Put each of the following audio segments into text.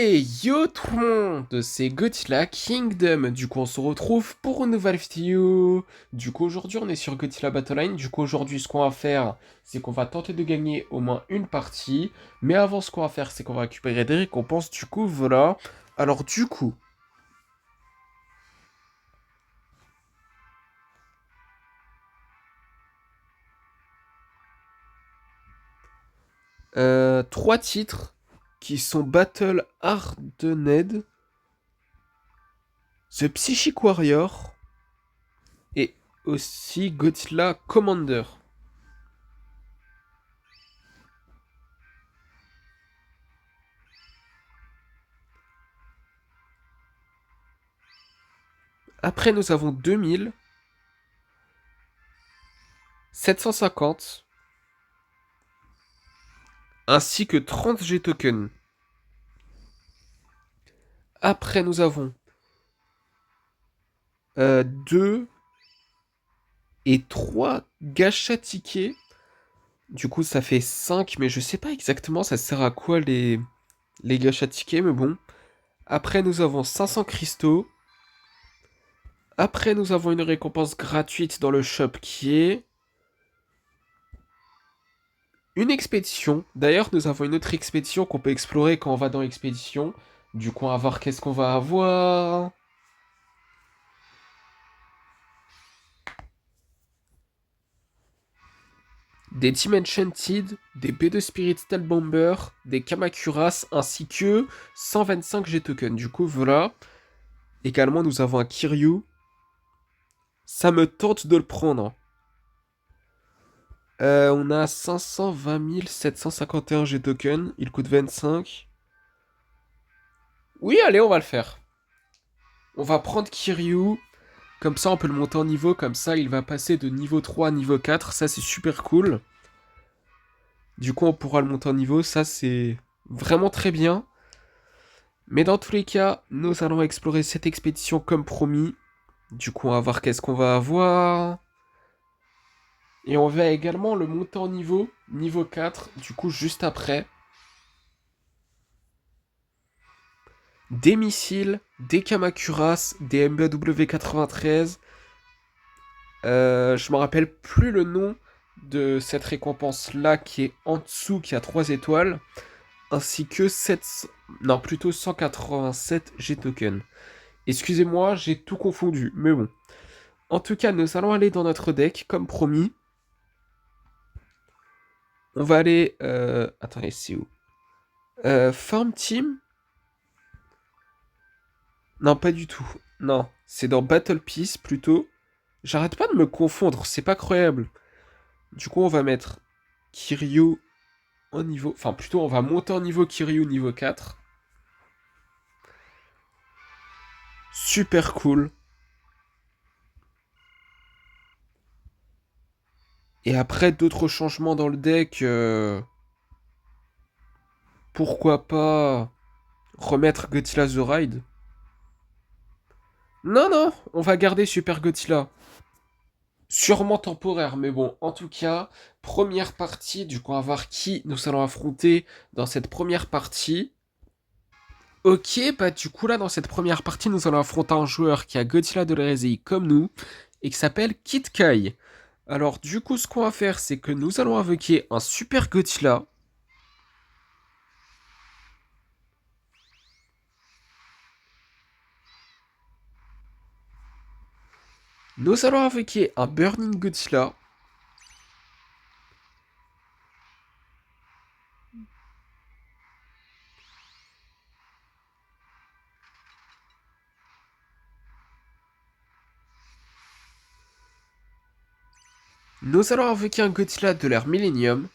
Hey yo tout le monde, c'est Godzilla Kingdom. Du coup on se retrouve pour une nouvelle vidéo. Du coup aujourd'hui on est sur Godzilla Battleline. Du coup aujourd'hui ce qu'on va faire c'est qu'on va tenter de gagner au moins une partie. Mais avant ce qu'on va faire c'est qu'on va récupérer des récompenses. Du coup voilà. Alors du coup, trois titres qui sont Battle Hardened, The Psychic Warrior et aussi Godzilla Commander. Après nous avons 2000, 750 ainsi que 30 G-tokens. Après, nous avons 2 et 3 gachas tickets. Du coup, ça fait 5, mais je sais pas exactement ça sert à quoi les gachas tickets, mais bon. Après, nous avons 500 cristaux. Après, nous avons une récompense gratuite dans le shop qui est une expédition. D'ailleurs, nous avons une autre expédition qu'on peut explorer quand on va dans l'expédition. Du coup, on va voir qu'est-ce qu'on va avoir. Des Team Enchanted, des B2 Spirit Stealth Bomber, des Kamakuras, ainsi que 125 G-tokens. Du coup, voilà. Également, nous avons un Kiryu. Ça me tente de le prendre. On a 520 751 G-tokens. Il coûte 25. Oui, allez, on va le faire. On va prendre Kiryu. Comme ça, on peut le monter en niveau. Comme ça, il va passer de niveau 3 à niveau 4. Ça, c'est super cool. Du coup, on pourra le monter en niveau. Ça, c'est vraiment très bien. Mais dans tous les cas, nous allons explorer cette expédition comme promis. Du coup, on va voir qu'est-ce qu'on va avoir. Et on va également le monter en niveau 4, du coup juste après. Des missiles, des Kamakuras, des MBW 93. Je me rappelle plus le nom de cette récompense-là qui est en dessous, qui a 3 étoiles. Ainsi que 7... Non, plutôt 187 G-tokens. Excusez-moi, j'ai tout confondu, mais bon. En tout cas, nous allons aller dans notre deck, comme promis. On va aller... Attendez, c'est où Farm Team. Non, pas du tout. Non, c'est dans Battle Piece, plutôt. J'arrête pas de me confondre, c'est pas croyable. Du coup, on va mettre Kiryu en niveau... Enfin, plutôt, on va monter en niveau Kiryu niveau 4. Super cool. Et après, d'autres changements dans le deck... Pourquoi pas remettre Godzilla The Ride. Non, non, on va garder Super Godzilla. Sûrement temporaire, mais bon, en tout cas, première partie, du coup, on va voir qui nous allons affronter dans cette première partie. Ok, bah du coup, là, dans cette première partie, nous allons affronter un joueur qui a Godzilla de l'Hérésie comme nous, et qui s'appelle Kid Kai. Alors, du coup, ce qu'on va faire, c'est que nous allons invoquer un Super Godzilla. Nous allons invoquer un Burning Godzilla. Nous allons invoquer un Godzilla de l'ère Millennium.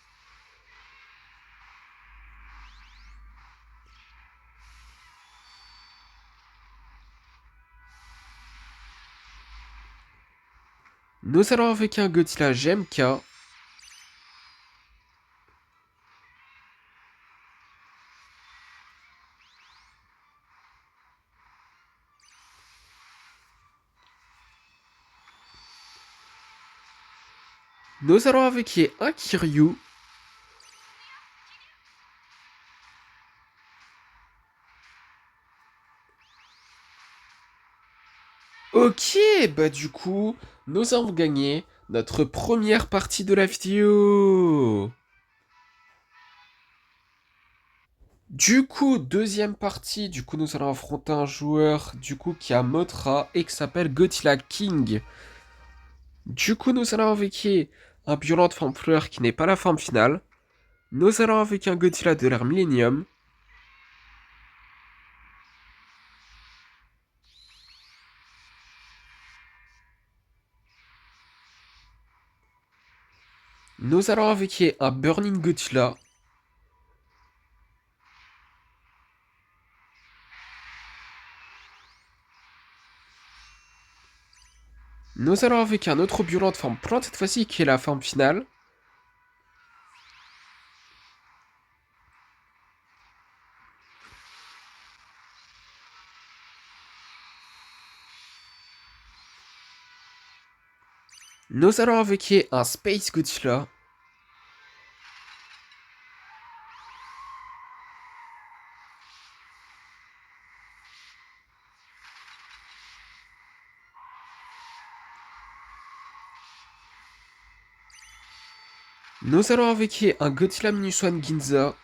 Nous allons invoquer un Godzilla GMK. Nous allons invoquer un Kiryu. Ok, bah du coup, nous avons gagné notre première partie de la vidéo. Du coup, deuxième partie, du coup nous allons affronter un joueur du coup qui a Motra et qui s'appelle Godzilla King. Du coup, nous allons avec un Violent de forme fleur qui n'est pas la forme finale. Nous allons avec un Godzilla de l'ère Millennium. Nous allons avec un Burning Godzilla. Nous allons avec un autre Violent de forme plante cette fois-ci qui est la forme finale. Nous allons avec un Space Godzilla. Nous allons avec un Godzilla Minus One Ginza.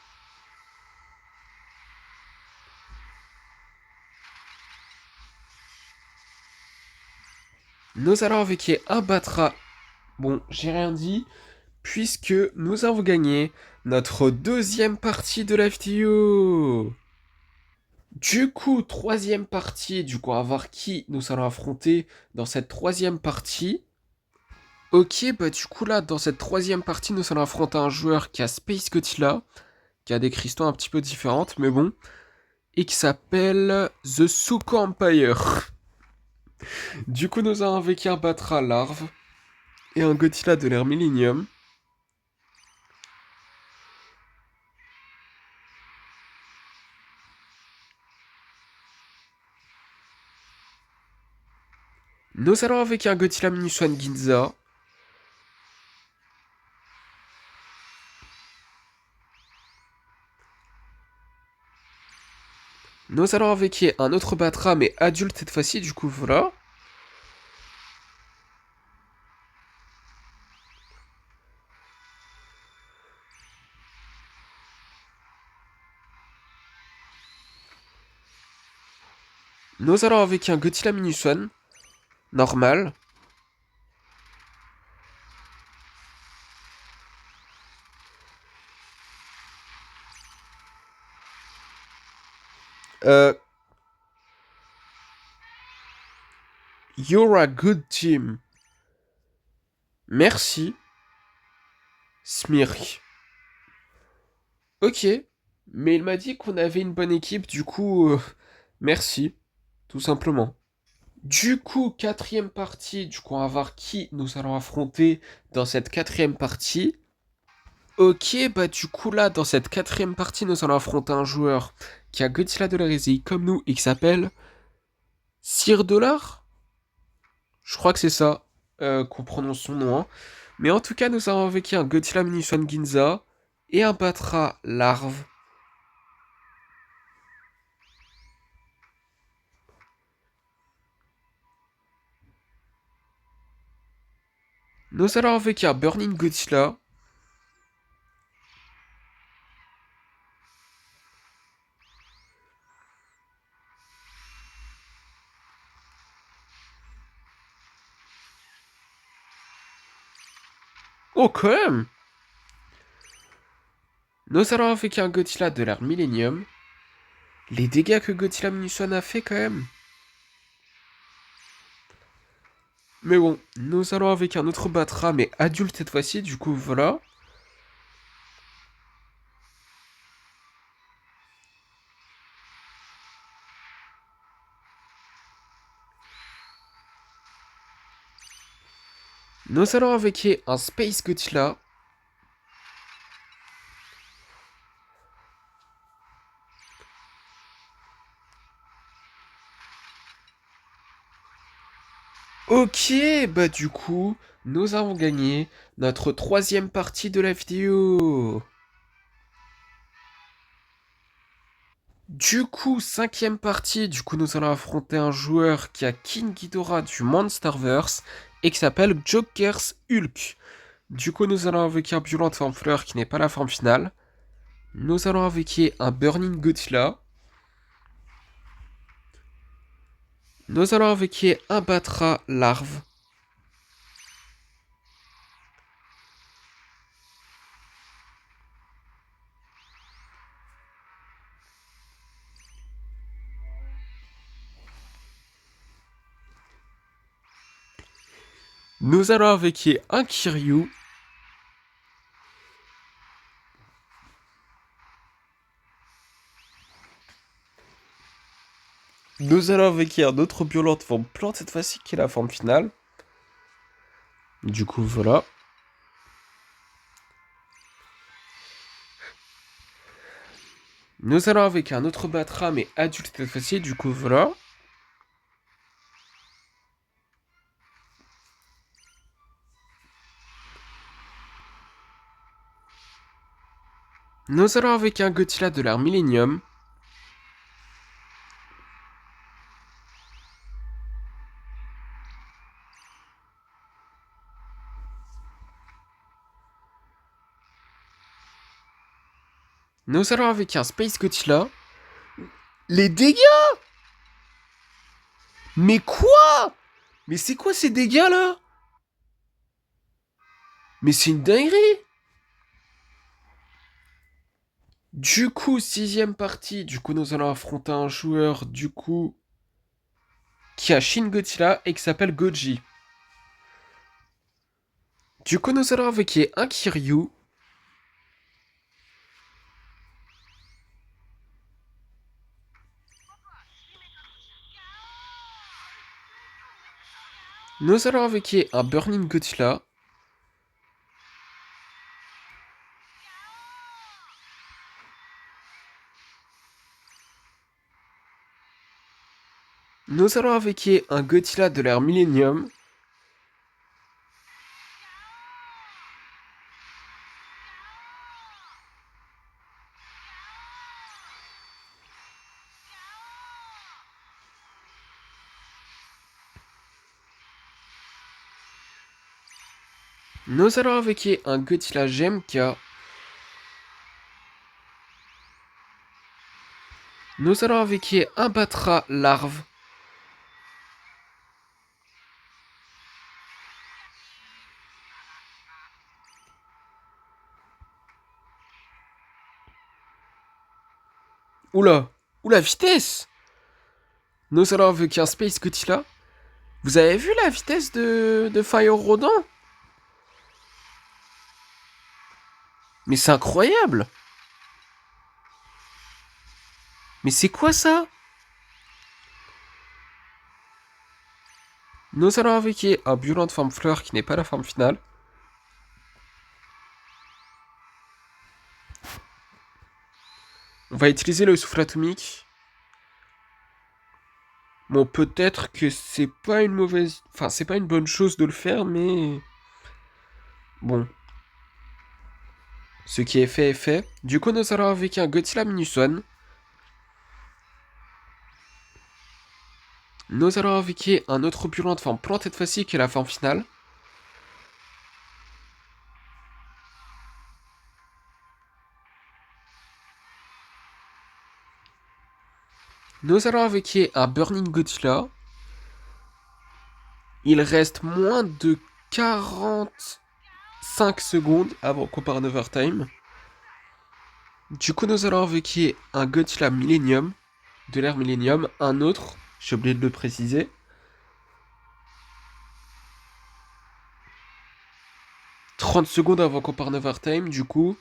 Nous allons avec un Batra. Bon, j'ai rien dit, puisque nous avons gagné notre deuxième partie de la vidéo. Du coup, troisième partie, du coup, on va voir qui nous allons affronter dans cette troisième partie. Ok, bah du coup là, dans cette troisième partie, nous allons affronter un joueur qui a Space Godzilla, qui a des cristaux un petit peu différentes, mais bon, et qui s'appelle The Suko Empire. Du coup, nous avons avec un Batra larve et un Godzilla de l'ère Millennium. Nous allons avec un Godzilla Minus One Ginza. Nous allons avec un autre Batra, mais adulte cette fois-ci, du coup voilà. Nous allons avec un Godzilla Minus One, normal. Euh, You're a good team. Merci, Smirk. Ok, mais il m'a dit qu'on avait une bonne équipe, du coup, merci, tout simplement. Du coup, quatrième partie, du coup, on va voir qui nous allons affronter dans cette quatrième partie. Ok, bah du coup là, dans cette quatrième partie, nous allons affronter un joueur qui a Godzilla de l'hérésie comme nous et qui s'appelle Sir Dollar. Je crois que c'est ça qu'on prononce son nom, hein. Mais en tout cas, nous avons avec un Godzilla Minushan Ginza et un Batra Larve. Nous allons avec un Burning Godzilla. Oh, quand même! Nous allons avec un Godzilla de l'ère Millennium. Les dégâts que Godzilla Minushan a fait, quand même. Mais bon, nous allons avec un autre Batra, mais adulte cette fois-ci, du coup, voilà. Nous allons avec un Space Godzilla. Ok, bah du coup, nous avons gagné notre troisième partie de la vidéo. Du coup, cinquième partie, du coup nous allons affronter un joueur qui a King Ghidorah du Monsterverse et qui s'appelle Joker's Hulk. Du coup nous allons invoquer un Violent Forme Fleur qui n'est pas la forme finale. Nous allons invoquer un Burning Godzilla. Nous allons invoquer un Batra Larve. Nous allons invoquer un Kiryu. Nous allons invoquer un autre Violent Forme Plante cette fois-ci qui est la forme finale. Du coup voilà. Nous allons avec un autre Batra mais adulte cette fois-ci, du coup voilà. Nous allons avec un Godzilla de l'ère Millennium. Nous allons avec un Space Godzilla. Les dégâts! Mais quoi? Mais c'est quoi ces dégâts là? Mais c'est une dinguerie! Du coup, sixième partie, du coup nous allons affronter un joueur du coup qui a Shin Godzilla et qui s'appelle Goji. Du coup nous allons invoquer un Kiryu. Nous allons invoquer un Burning Godzilla. Nous allons invoquer un Godzilla de l'ère Millennium. Nous allons invoquer un Godzilla GMK. Nous allons invoquer un Batra Larve. Oula! Oula, vitesse! Nous allons invoquer un Space Godzilla. Vous avez vu la vitesse de Fire Rodin? Mais c'est incroyable! Mais c'est quoi ça? Nous allons invoquer un Violent Forme Fleur qui n'est pas la forme finale. On va utiliser le souffle atomique. Bon, peut-être que c'est pas une mauvaise... Enfin, c'est pas une bonne chose de le faire, mais... Bon. Ce qui est fait est fait. Du coup, nous allons invoquer un Godzilla Minus One. Nous allons invoquer un autre opulent de forme plante cette fois-ci qui est la forme finale. Nous allons invoquer un Burning Godzilla. Il reste moins de 45 secondes avant qu'on parte en overtime. Du coup, nous allons invoquer un Godzilla Millennium, de l'ère Millennium, un autre, j'ai oublié de le préciser. « 30 secondes avant qu'on parte en overtime, du coup.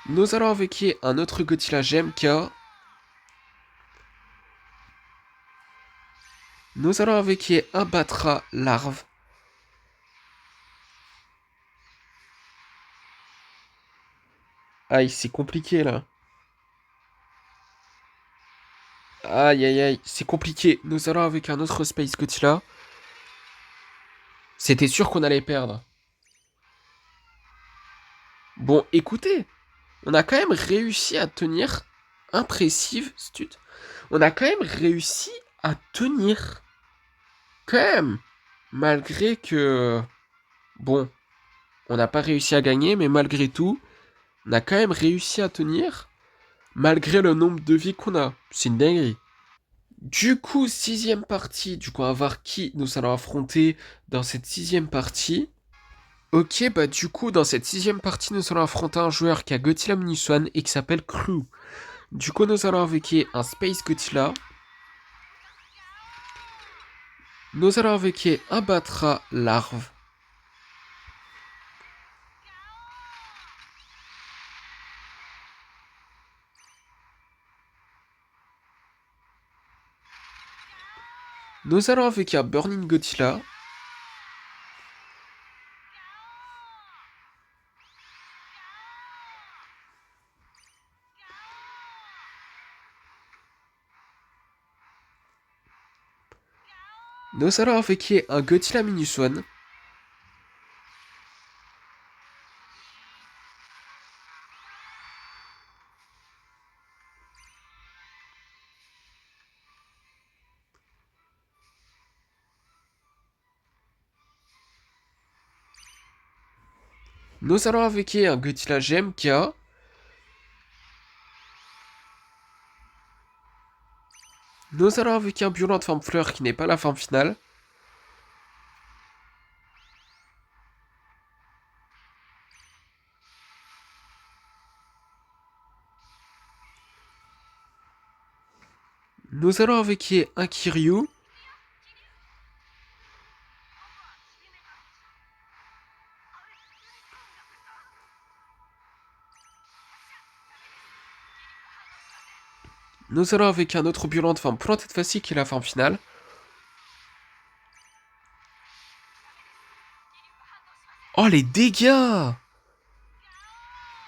Nous allons invoquer un autre Godzilla GMK. Nous allons invoquer un Batra Larve. Aïe, c'est compliqué là. Aïe aïe aïe, c'est compliqué. Nous allons avec un autre Space Godzilla. C'était sûr qu'on allait perdre. Bon, écoutez, on a quand même réussi à tenir. impressive, on a quand même réussi à tenir. Quand même. Malgré que... Bon, on n'a pas réussi à gagner, mais malgré tout, on a quand même réussi à tenir. Malgré le nombre de vies qu'on a. C'est une dinguerie. Du coup, sixième partie. Du coup, on va voir qui nous allons affronter dans cette sixième partie. Ok, bah du coup, dans cette sixième partie, nous allons affronter un joueur qui a Godzilla Minus One et qui s'appelle Crew. Du coup, nous allons invoquer un Space Godzilla. Nous allons invoquer un Batra Larve. Nous allons invoquer un Burning Godzilla. Nous allons invoquer un Godzilla Minus One. Nous allons invoquer un Godzilla GMK. Nous allons invoquer un Violent de forme fleur qui n'est pas la forme finale. Nous allons invoquer un Kiryu. Nous allons avec un autre violent de forme plantée de facile qui est la forme finale. Oh les dégâts!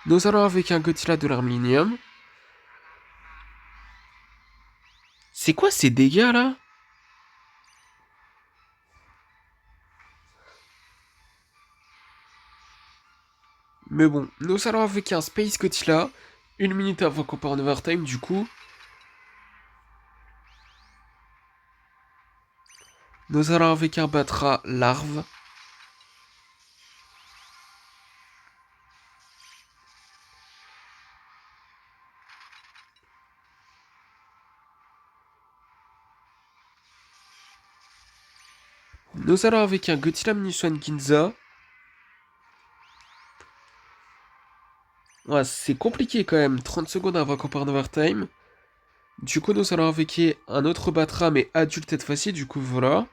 Nous allons avec un Godzilla de l'Arminium. C'est quoi ces dégâts là? Mais bon, nous allons avec un Space Godzilla. 1 minute avant qu'on part en overtime du coup. Nous allons avec un Batra Larve. Nous allons avec un Godzilla Minus One Ginza. Ouais, c'est compliqué quand même. 30 secondes avant qu'on part en overtime. Du coup, nous allons avec un autre Batra, mais adulte cette fois-ci. Du coup, voilà.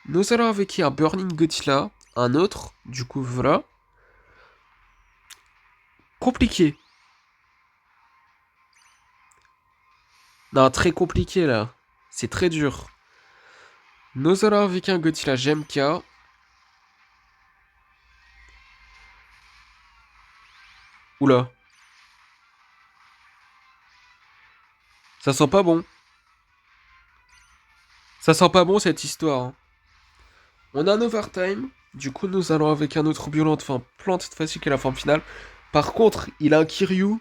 Nous allons avec un Burning Godzilla. Un autre. Du coup, voilà. Compliqué. Non, très compliqué là. C'est très dur. Nous allons avec un Godzilla GMK. Oula. Ça sent pas bon. Ça sent pas bon cette histoire, hein. On a un overtime. Du coup, nous allons avec un autre violent. Enfin, plante cette fois-ci qui est la forme finale. Par contre, il a un Kiryu.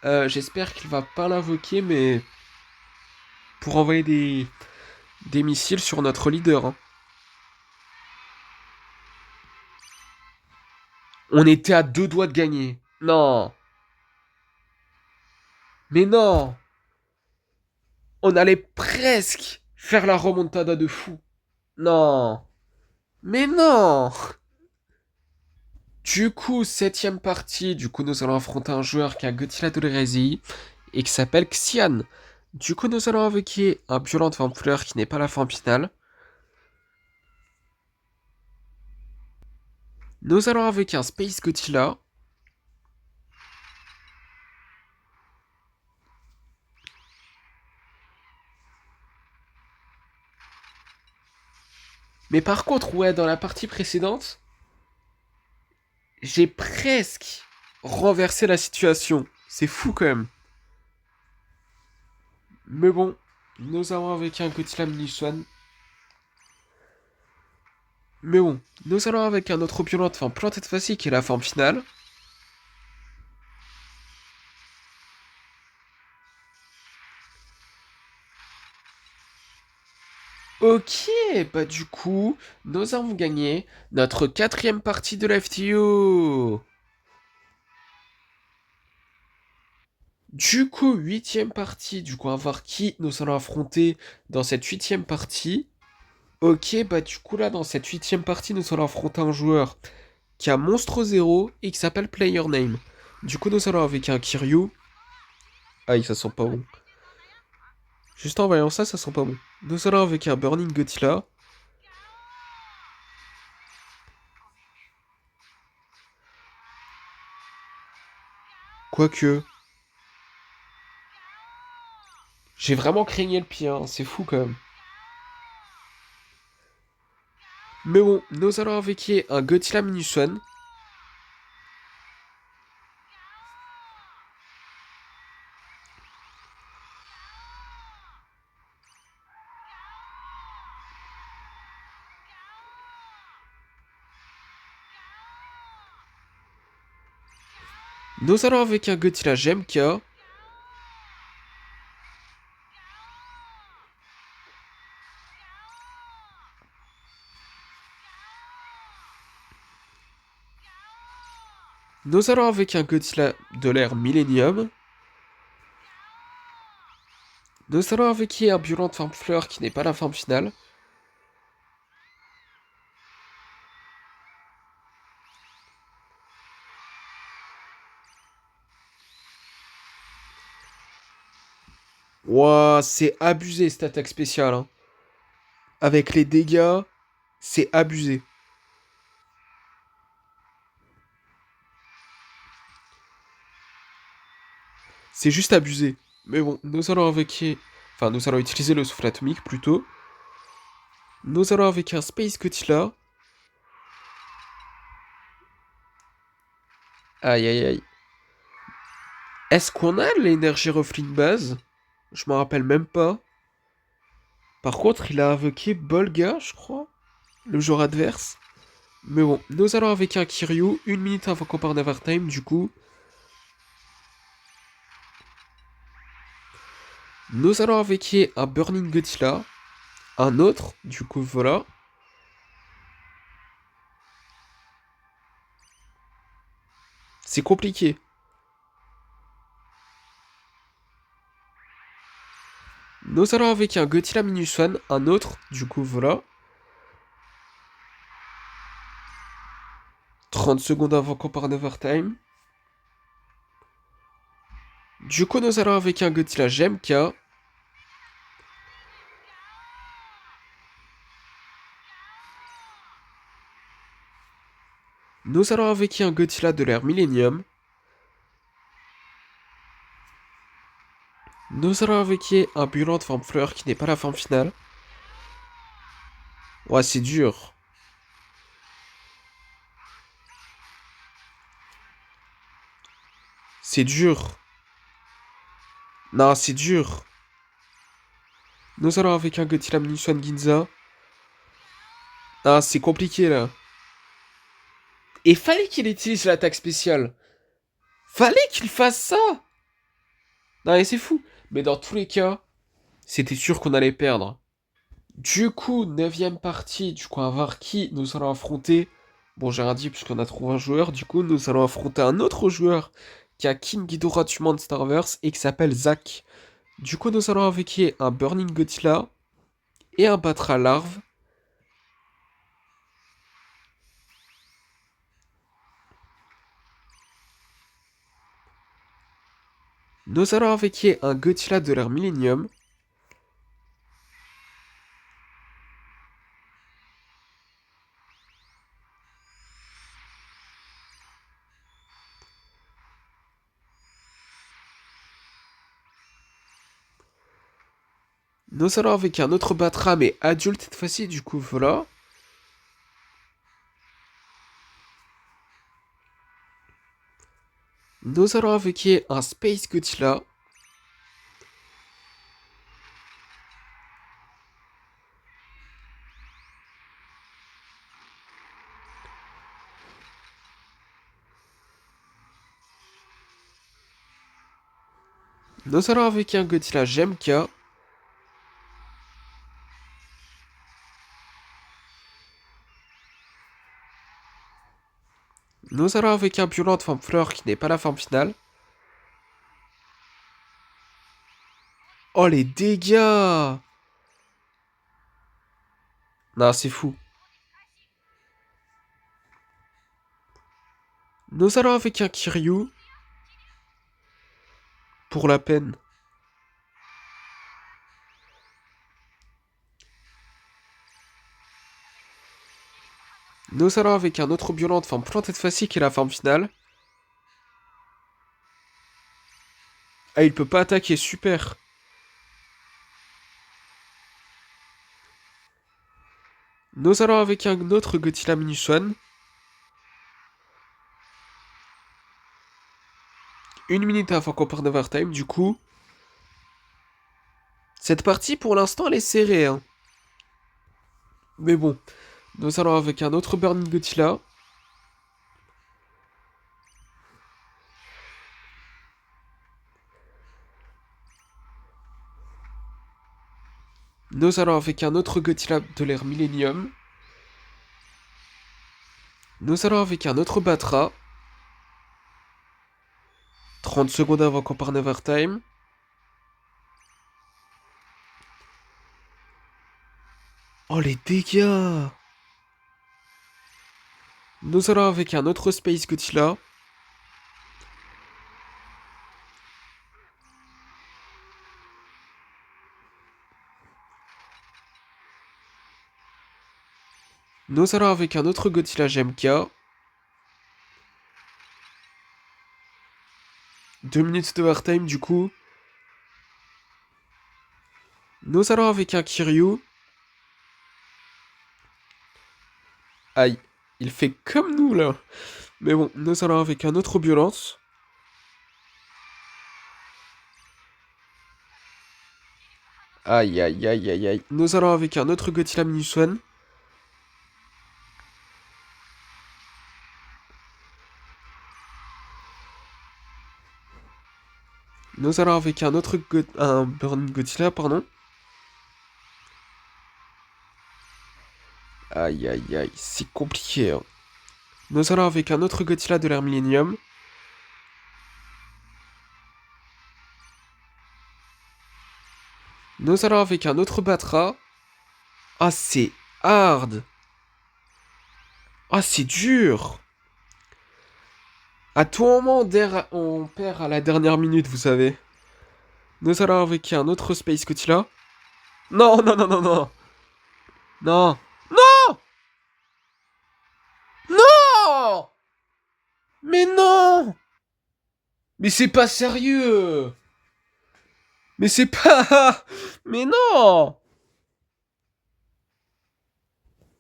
J'espère qu'il va pas l'invoquer, mais pour envoyer des missiles sur notre leader, hein. On était à 2 doigts de gagner. Non. Mais non. On allait presque faire la remontada de fou. Non. Mais non. Du coup, septième partie, du coup nous allons affronter un joueur qui a Godzilla de l'hérésie et qui s'appelle Xian. Du coup nous allons invoquer un violent de forme fleur qui n'est pas la forme finale. Nous allons invoquer un Space Godzilla. Mais par contre, ouais, dans la partie précédente, j'ai presque renversé la situation. C'est fou quand même. Mais bon, nous avons invoqué un Godzilla Minus One. Mais bon, nous allons avec un autre violent de forme plantée de facile qui est la forme finale. Ok, bah du coup, nous avons gagné notre quatrième partie de la FTO. Du coup, huitième partie, du coup, on va voir qui nous allons affronter dans cette huitième partie. Ok, bah du coup là, dans cette huitième partie, nous allons affronter un joueur qui a Monstre Zero et qui s'appelle Player Name. Du coup, nous allons avec un Kiryu. Aïe, ça sent pas bon. Juste en voyant ça, ça sent pas bon. Nous allons avec un Burning Godzilla. Quoique, j'ai vraiment craigné le pire, hein, c'est fou quand même. Mais bon, nous allons avec un Godzilla Minuswan. Nous allons avec un Godzilla GMK. Nous allons avec un Godzilla de l'ère Millennium. Nous allons avec un Violent de forme fleur qui n'est pas la forme finale. Ouah, c'est abusé cette attaque spéciale, hein. Avec les dégâts, c'est abusé. C'est juste abusé. Mais bon, nous allons avec... Enfin, nous allons utiliser le souffle atomique plutôt. Nous allons avec un Space Godzilla. Aïe aïe aïe. Est-ce qu'on a l'énergie reflet de base? Je m'en rappelle même pas. Par contre, il a invoqué Bolga, je crois. Le joueur adverse. Mais bon, nous allons avec un Kiryu. 1 minute avant qu'on parte d'Overtime, du coup. Nous allons avec un Burning Godzilla. Un autre, du coup, voilà. C'est compliqué. Nous allons avec un Godzilla Minuswan, un autre, du coup voilà. 30 secondes avant qu'on parte en overtime. Du coup, nous allons avec un Godzilla GMK. Nous allons avec un Godzilla de l'ère Millennium. Nous allons avec un Bulan de forme fleur qui n'est pas la forme finale. Ouais, c'est dur. C'est dur. Non, c'est dur. Nous allons avec un Godzilla Minuswan Ginza. Ah, c'est compliqué là. Et fallait qu'il utilise l'attaque spéciale. Fallait qu'il fasse ça. Non, mais c'est fou. Mais dans tous les cas, c'était sûr qu'on allait perdre. Du coup, neuvième partie, du coup, on va voir qui nous allons affronter. Bon, j'ai rien dit puisqu'on a trouvé un joueur. Du coup, nous allons affronter un autre joueur qui a King Ghidorah du Monsterverse et qui s'appelle Zack. Du coup, nous allons avec un Burning Godzilla et un Batra Larve. Nous allons avec un Godzilla de l'ère Millennium. Nous allons avec un autre Batra mais adulte cette fois-ci, du coup, voilà. Nous allons avec un Space Godzilla. Nous allons avec un Godzilla GMK. Nous allons avec un violent de forme fleur qui n'est pas la forme finale. Oh, les dégâts! Non, c'est fou. Nous allons avec un Kiryu. Pour la peine. Nous allons avec un autre violent de forme plantée de facile qui est la forme finale. Ah, il peut pas attaquer, super. Nous allons avec un autre Godzilla Minuswan. 1 minute avant qu'on parte d'overtime, du coup. Cette partie, pour l'instant, elle est serrée, hein. Mais bon. Nous allons avec un autre Burning Godzilla. Nous allons avec un autre Godzilla de l'ère Millennium. Nous allons avec un autre Batra. 30 secondes avant qu'on parte d'overtime. Oh, les dégâts! Nous allons avec un autre Space Godzilla. Nous allons avec un autre Godzilla GMK. 2 minutes d'overtime du coup. Nous allons avec un Kiryu. Aïe, il fait comme nous là. Mais bon, nous allons avec un autre violence. Aïe, aïe, aïe, aïe, aïe. Nous allons avec un autre Godzilla Minuswan. Nous allons avec un autre un Burning Godzilla, pardon. Aïe, aïe, aïe, c'est compliqué, hein. Nous allons avec un autre Godzilla de l'ère Millennium. Nous allons avec un autre Batra. Ah, c'est hard. Ah, c'est dur. À tout moment, on perd à la dernière minute, vous savez. Nous allons avec un autre Space Godzilla. Non, non, non, non, non. Non. Non. Non. Mais non. Mais c'est pas sérieux. Mais c'est pas... Mais non.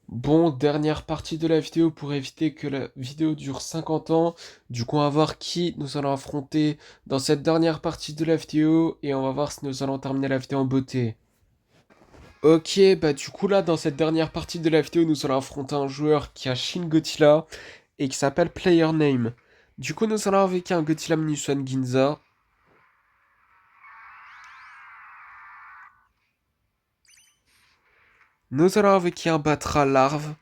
Bon, dernière partie de la vidéo pour éviter que la vidéo dure 50 ans. Du coup, on va voir qui nous allons affronter dans cette dernière partie de la vidéo. Et on va voir si nous allons terminer la vidéo en beauté. Ok, bah du coup là, dans cette dernière partie de la vidéo, nous allons affronter un joueur qui a Shin Godzilla et qui s'appelle Player Name. Du coup, nous allons avec un Godzilla Minuswan Ginza. Nous allons avec un Batra Larve.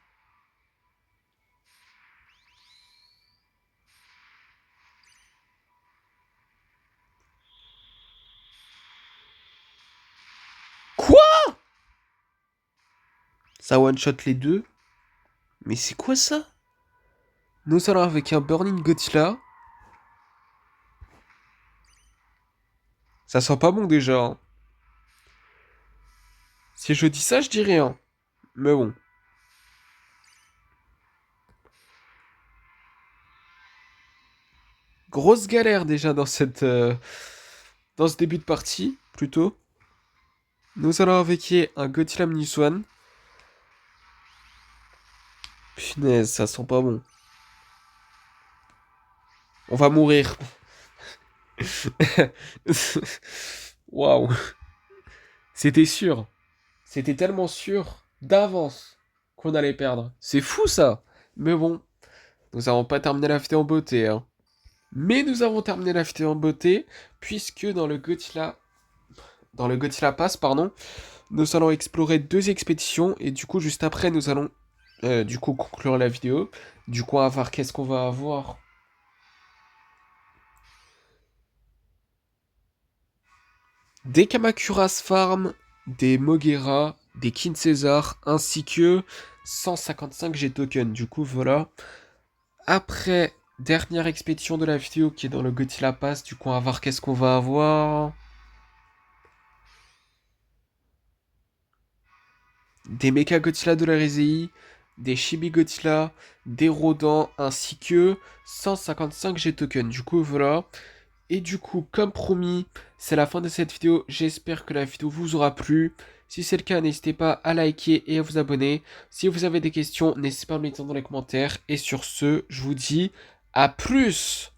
Quoi? Ça one-shot les deux? Mais c'est quoi ça? Nous allons avec un Burning Godzilla. Ça sent pas bon déjà, hein. Si je dis ça, je dis rien. Mais bon. Grosse galère déjà dans dans ce début de partie, plutôt. Nous allons avec un Godzilla Minuswan. Punaise, ça sent pas bon. On va mourir. Waouh. C'était sûr. C'était tellement sûr d'avance qu'on allait perdre. C'est fou ça. Mais bon, nous n'avons pas terminé la vidéo en beauté, hein. Mais nous avons terminé la vidéo en beauté, puisque dans le Godzilla Pass, pardon, nous allons explorer 2 expéditions, et du coup, juste après, nous allons du coup, conclure la vidéo. Du coup, on va voir qu'est-ce qu'on va avoir. Des Kamakuras Farm, des Mogera, des Kin César, ainsi que 155 G-Token. Du coup, voilà. Après, dernière expédition de la vidéo qui est dans le Godzilla Pass. Du coup, on va voir qu'est-ce qu'on va avoir. Des Mecha Godzilla de la Rezei, des Chibi Godzilla, des Rodans, ainsi que 155 G-Token. Du coup, voilà. Et du coup, comme promis, c'est la fin de cette vidéo. J'espère que la vidéo vous aura plu. Si c'est le cas, n'hésitez pas à liker et à vous abonner. Si vous avez des questions, n'hésitez pas à me les dire dans les commentaires. Et sur ce, je vous dis à plus!